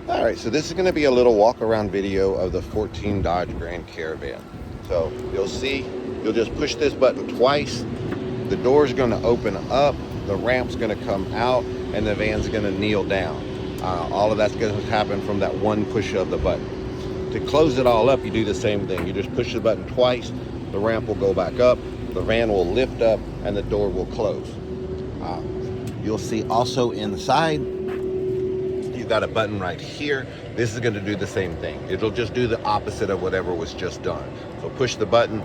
All right, so this is going to be a little walk around video of the 14 Dodge Grand Caravan. So you'll see, you'll just push this button twice. The door's going to open up, the ramp's going to come out, and the van's going to kneel down. All of that's going to happen from that one push of the button. To close it all up, you do the same thing. You just push the button twice, the ramp will go back up, the van will lift up, and the door will close. You'll see also inside, you've got a button right here. This is going to do the same thing. It'll just do the opposite of whatever was just done. So push the button,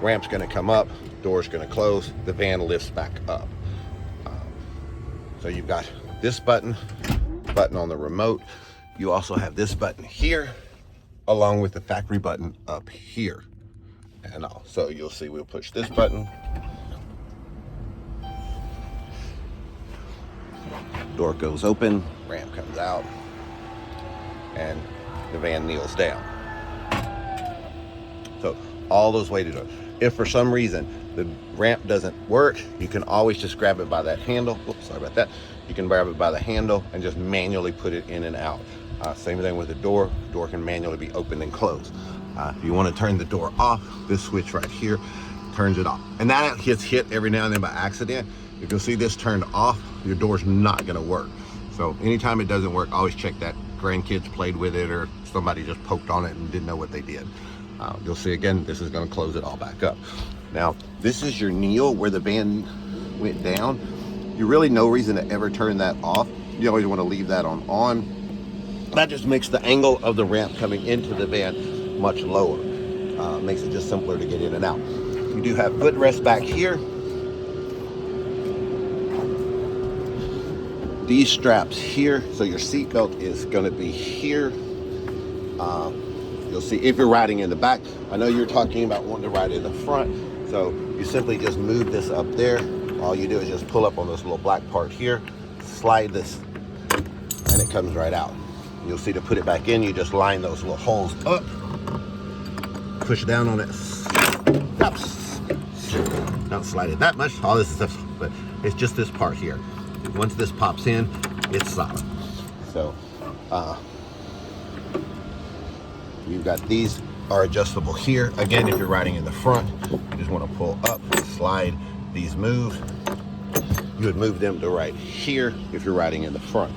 ramp's going to come up, door's going to close, the van lifts back up. So you've got this button on the remote. You also have this button here, along with the factory button up here. And all. So you'll see we'll push this button. Door goes open, ramp comes out, and the van kneels down. So all those ways to do it. If for some reason the ramp doesn't work, you can always just grab it by that handle. Oops, sorry about that. You can grab it by the handle and just manually put it in and out. Same thing with the door. Door can manually be opened and closed. If you want to turn the door off, this switch right here turns it off. And that gets hit every now and then by accident. If you'll see this turned off, your door's not going to work. So anytime it doesn't work, always check that grandkids played with it or somebody just poked on it and didn't know what they did. You'll see again, this is going to close it all back up. Now, this is your kneel where the van went down. You really no reason to ever turn that off. You always want to leave that on. That just makes the angle of the ramp coming into the van much lower. Makes it just simpler to get in and out. You do have footrest back here. These straps here, so your seat belt is going to be here. You'll see if you're riding in the back. I know you're talking about wanting to ride in the front, so you simply just move this up there. All you do is just pull up on this little black part here, slide this, and it comes right out. You'll see to put it back in, you just line those little holes up, push down on it. Oops. Don't slide it that much. All this stuff, but it's just this part here. Once this pops in, it's solid. So you've got these are adjustable here. Again, if you're riding in the front, you just want to pull up, slide, these move. You would move them to right here if you're riding in the front.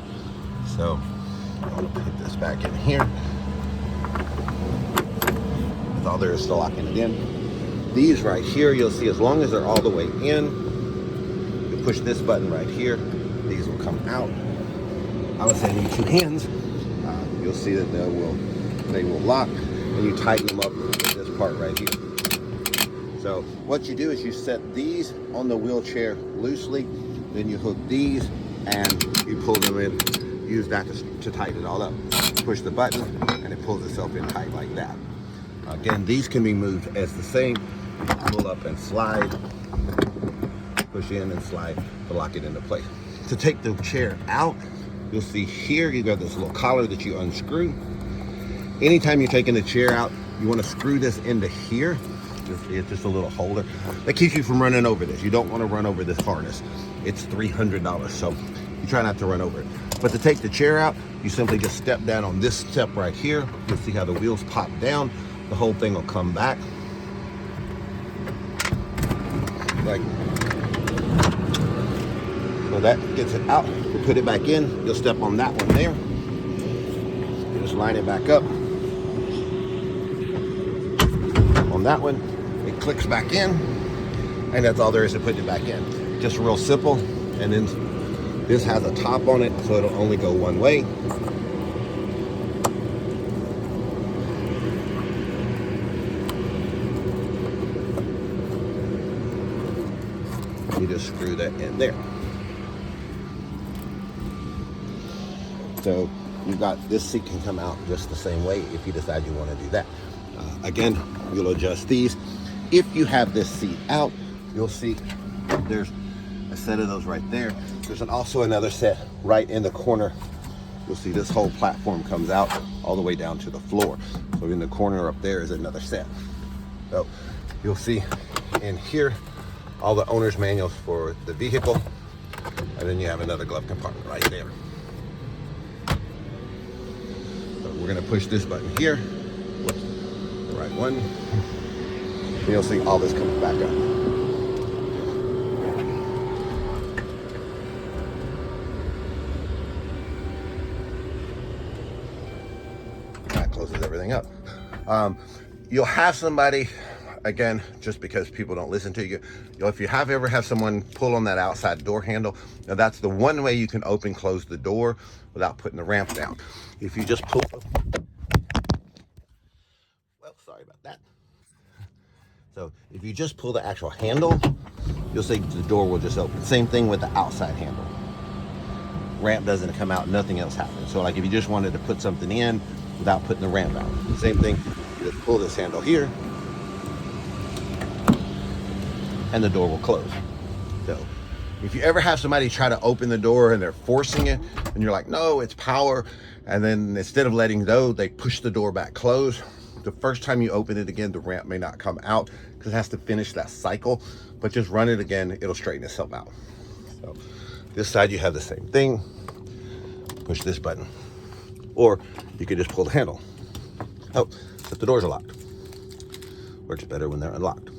So I'm going to put this back in here. That's all there is to locking it in. These right here, you'll see as long as they're all the way in, you push this button right here, these will come out. I would say need two hands. You'll see that they will lock, and you tighten them up with this part right here. So what you do is you set these on the wheelchair loosely, then you hook these and you pull them in. Use that to tighten it all up. Push the button and it pulls itself in tight like that. Again, these can be moved as the same. Pull up and slide, push in and slide to lock it into place. To take the chair out, you'll see here you got this little collar that you unscrew. Anytime you're taking the chair out, you want to screw this into here. It's just a little holder that keeps you from running over this. You don't want to run over this harness. It's $300, so you try not to run over it. But to take the chair out, you simply just step down on this step right here. You'll see how the wheels pop down. The whole thing will come back. Like, so that gets it out. We'll put it back in. You'll step on that one there. You just line it back up. On that one, it clicks back in, and that's all there is to putting it back in. Just real simple. And then this has a top on it, so it'll only go one way. You just screw that in there. So you've got this seat can come out just the same way if you decide you want to do that. Again, you'll adjust these. If you have this seat out, you'll see there's a set of those right there. There's also another set right in the corner. You'll see this whole platform comes out all the way down to the floor. So in the corner up there is another set. So you'll see in here all the owner's manuals for the vehicle, and then you have another glove compartment right there. we're gonna push this button here. Whoops, the right one. And you'll see all this coming back up. That closes everything up. You'll have somebody, again, just because people don't listen to you, if you ever have someone pull on that outside door handle, now that's the one way you can open, close the door without putting the ramp down. If you just pull, well, sorry about that. So if you just pull the actual handle, you'll see the door will just open. Same thing with the outside handle. Ramp doesn't come out, nothing else happens. So like if you just wanted to put something in without putting the ramp out, same thing, you just pull this handle here and the door will close. So if you ever have somebody try to open the door and they're forcing it and you're like, no, it's power, and then instead of letting go, they push the door back closed, the first time you open it again, the ramp may not come out because it has to finish that cycle, but just run it again, it'll straighten itself out. So this side you have the same thing. Push this button, or you could just pull the handle. Oh, but the doors are locked. Works better when they're unlocked.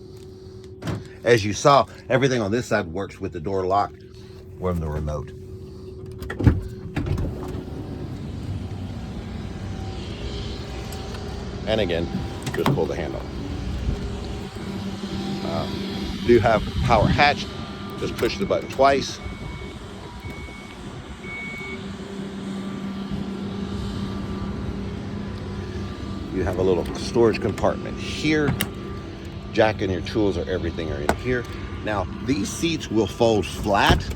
As you saw, everything on this side works with the door locked from the remote. And again, just pull the handle. Do have power hatch, just push the button twice. You have a little storage compartment here. Jack and your tools or everything are in here. Now, these seats will fold flat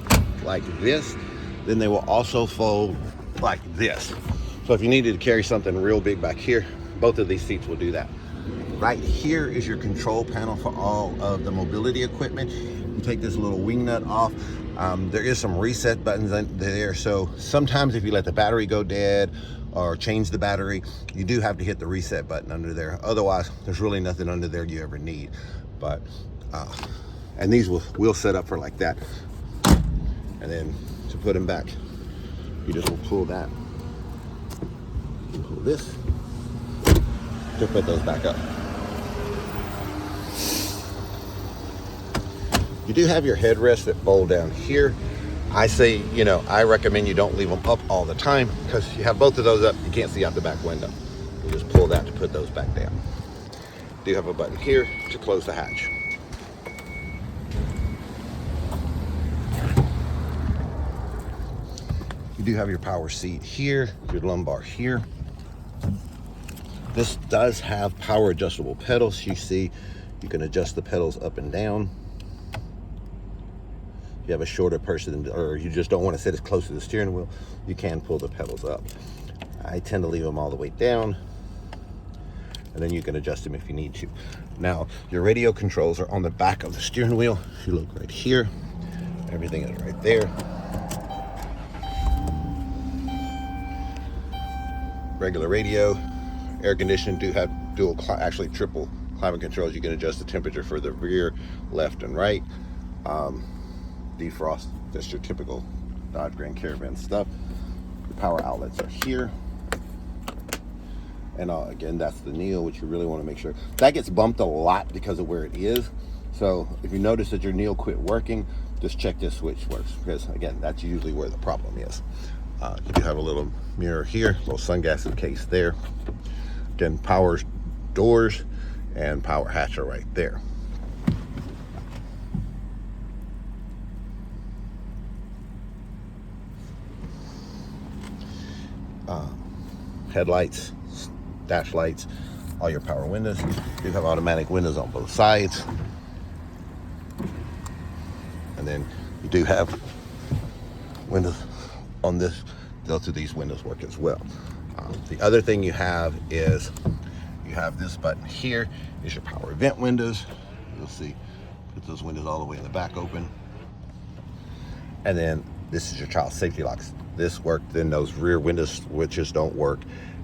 like this. Then they will also fold like this. So if you needed to carry something real big back here, both of these seats will do that. Right here is your control panel for all of the mobility equipment. You take this little wing nut off. There is some reset buttons in there. So sometimes if you let the battery go dead or change the battery, you do have to hit the reset button under there. Otherwise, there's really nothing under there you ever need. But, and these will set up for like that. And then to put them back, you just will pull that. You pull this to put those back up. You do have your headrests that fold down here. I say, I recommend you don't leave them up all the time because you have both of those up, you can't see out the back window. You just pull that to put those back down. You do have a button here to close the hatch. You do have your power seat here, your lumbar here. This does have power adjustable pedals. You see, you can adjust the pedals up and down. If you have a shorter person or you just don't want to sit as close to the steering wheel, you can pull the pedals up. I tend to leave them all the way down, and then you can adjust them if you need to. Now, your radio controls are on the back of the steering wheel. If you look right here, everything is right there. Regular radio, air conditioning do have actually triple climate controls. You can adjust the temperature for the rear, left, and right. Defrost, that's your typical Dodge Grand Caravan stuff. The power outlets are here. And again, that's the Neo, which you really want to make sure. That gets bumped a lot because of where it is. So if you notice that your Neo quit working, just check this switch works. Because again, that's usually where the problem is. You do have a little mirror here, little sunglasses case there. Again, power doors and power hatch are right there. Headlights, dash lights, all your power windows. You have automatic windows on both sides. And then you do have windows on this. Both of these windows work as well. The other thing you have is you have this button here is your power vent windows. You'll see, put those windows all the way in the back open. And then this is your child safety locks. This worked, then those rear window switches don't work,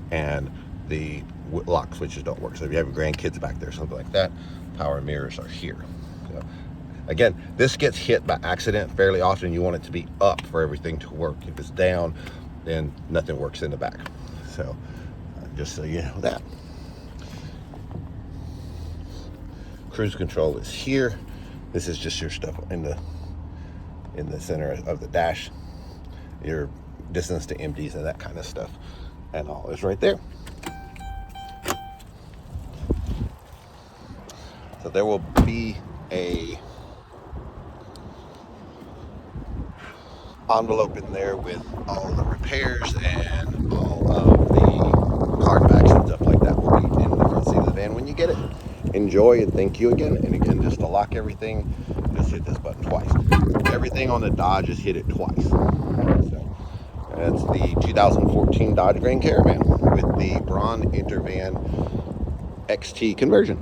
and the lock switches don't work. So if you have your grandkids back there, something like that, power mirrors are here. So again, this gets hit by accident fairly often. You want it to be up for everything to work. If it's down, then nothing works in the back. So just so you know that. Cruise control is here. This is just your stuff in the center of the dash. Your distance to empties and that kind of stuff, and all is right there. So there will be a envelope in there with all the repairs and all of the card backs and stuff like that will be in the front seat of the van when you get it. Enjoy and thank you again. And again, just to lock everything, just hit this button twice. Everything on the Dodge, just hit it twice. So that's the 2014 Dodge Grand Caravan with the Braun Intervan XT conversion.